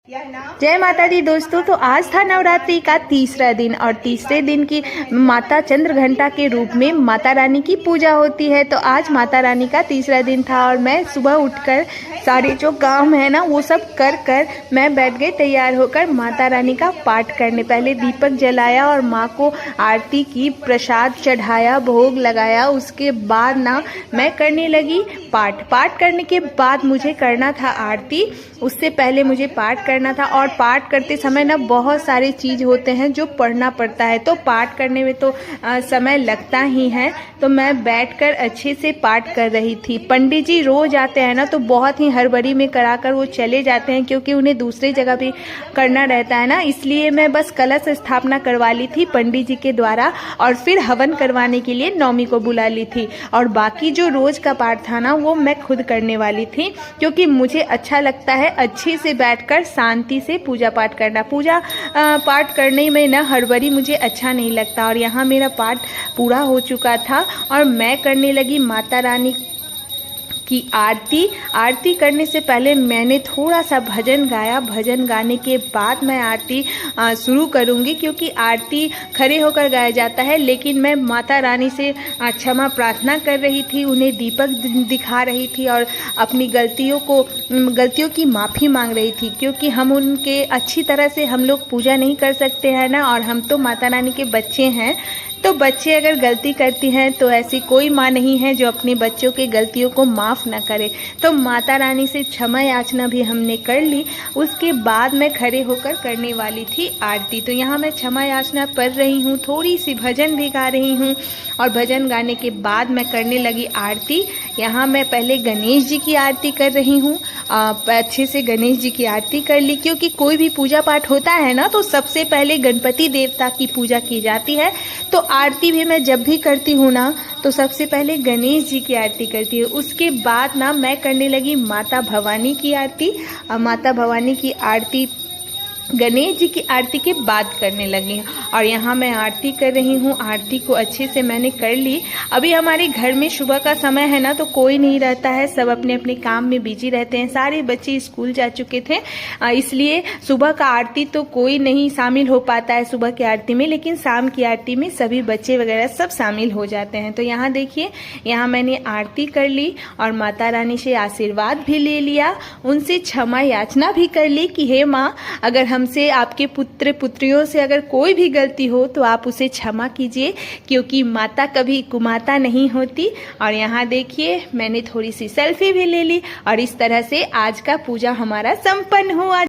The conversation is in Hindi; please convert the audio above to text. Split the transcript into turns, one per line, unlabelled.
जय माता दी दोस्तों। तो आज था नवरात्रि का तीसरा दिन और तीसरे दिन की माता चंद्रघंटा के रूप में माता रानी की पूजा होती है। तो आज माता रानी का तीसरा दिन था और मैं सुबह उठकर सारे जो काम है ना वो सब कर मैं बैठ गई तैयार होकर माता रानी का पाठ करने। पहले दीपक जलाया और माँ को आरती की, प्रसाद चढ़ाया, भोग लगाया। उसके बाद ना मैं करने लगी पाठ करने के बाद मुझे करना था आरती। उससे पहले मुझे पाठ करना था और पाठ करते समय ना बहुत सारे चीज़ होते हैं जो पढ़ना पड़ता है। तो पाठ करने में तो समय लगता ही है। तो मैं बैठकर अच्छे से पाठ कर रही थी। पंडित जी रोज आते हैं ना तो बहुत ही हड़बड़ी में कराकर वो चले जाते हैं क्योंकि उन्हें दूसरी जगह भी करना रहता है ना। इसलिए मैं बस कलश स्थापना करवा ली थी पंडित जी के द्वारा और फिर हवन करवाने के लिए नौमी को बुला ली थी। और बाकी जो रोज का पाठ था ना वो मैं खुद करने वाली थी क्योंकि मुझे अच्छा लगता है अच्छे से बैठकर शांति से पूजा पाठ करना। पूजा पाठ करने में ना हड़बड़ी मुझे अच्छा नहीं लगता। और यहाँ मेरा पाठ पूरा हो चुका था और मैं करने लगी माता रानी की आरती करने से पहले मैंने थोड़ा सा भजन गाया। भजन गाने के बाद मैं आरती शुरू करूंगी क्योंकि आरती खड़े होकर गाया जाता है। लेकिन मैं माता रानी से क्षमा प्रार्थना कर रही थी, उन्हें दीपक दिखा रही थी और अपनी गलतियों की माफ़ी मांग रही थी क्योंकि हम उनके अच्छी तरह से हम लोग पूजा नहीं कर सकते हैं ना। और हम तो माता रानी के बच्चे हैं। तो बच्चे अगर गलती करती हैं तो ऐसी कोई माँ नहीं है जो अपने बच्चों के गलतियों को माफ़ ना करे। तो माता रानी से क्षमा याचना भी हमने कर ली। उसके बाद मैं खड़े होकर करने वाली थी आरती। तो यहाँ मैं क्षमा याचना पढ़ रही हूँ, थोड़ी सी भजन भी गा रही हूँ और भजन गाने के बाद मैं करने लगी आरती। यहाँ मैं पहले गणेश जी की आरती कर रही हूँ। अच्छे से गणेश जी की आरती कर ली क्योंकि कोई भी पूजा पाठ होता है ना तो सबसे पहले गणपति देवता की पूजा की जाती है। तो आरती भी मैं जब भी करती हूँ ना तो सबसे पहले गणेश जी की आरती करती हूँ। उसके बाद ना मैं करने लगी माता भवानी की आरती। माता भवानी की आरती गणेश जी की आरती के बाद करने लगी और यहाँ मैं आरती कर रही हूँ। आरती को अच्छे से मैंने कर ली। अभी हमारे घर में सुबह का समय है ना तो कोई नहीं रहता है, सब अपने अपने काम में बिजी रहते हैं। सारे बच्चे स्कूल जा चुके थे इसलिए सुबह का आरती तो कोई नहीं शामिल हो पाता है सुबह की आरती में, लेकिन शाम की आरती में सभी बच्चे वगैरह सब शामिल हो जाते हैं। तो यहाँ देखिए, यहाँ मैंने आरती कर ली और माता रानी से आशीर्वाद भी ले लिया, उनसे क्षमा याचना भी कर ली कि हे माँ, अगर हमसे आपके पुत्र पुत्रियों से अगर कोई भी गलती हो तो आप उसे क्षमा कीजिए क्योंकि माता कभी कुमाता नहीं होती। और यहाँ देखिए मैंने थोड़ी सी सेल्फी भी ले ली और इस तरह से आज का पूजा हमारा संपन्न हुआ।